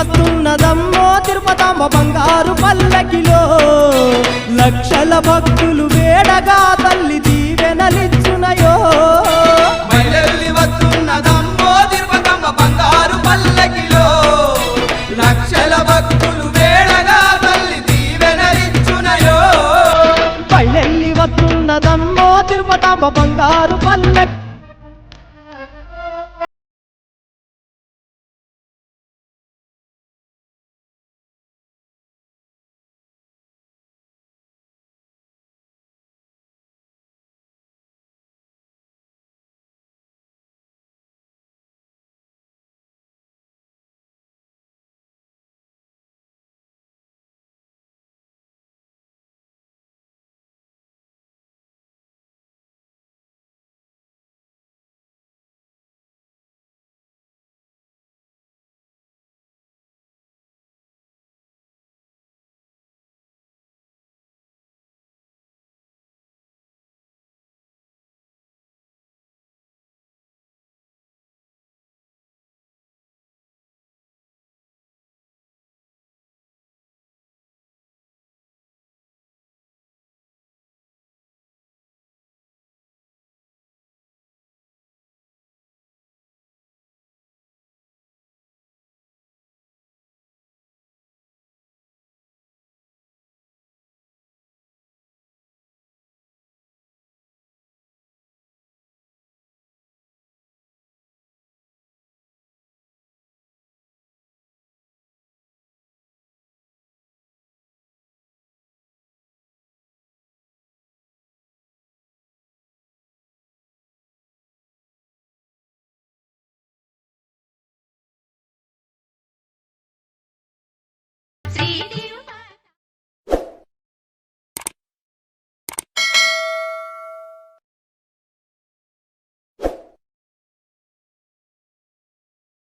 వస్తున్నదమ్మో తిరుపతమ్మ బంగారు పల్లకిలో లక్షల భక్తులు వేడగా తల్లి దీవెనలిచ్చునయో బయలెల్లి వస్తున్నదమ్మో తిరుపతమ్మ బంగారు పల్లకిలో లక్షల భక్తులు వేడగా తల్లి దీవెనలిచ్చునయో బయలెల్లి వస్తున్నదమ్మో తిరుపతమ్మ బంగారు పల్లకి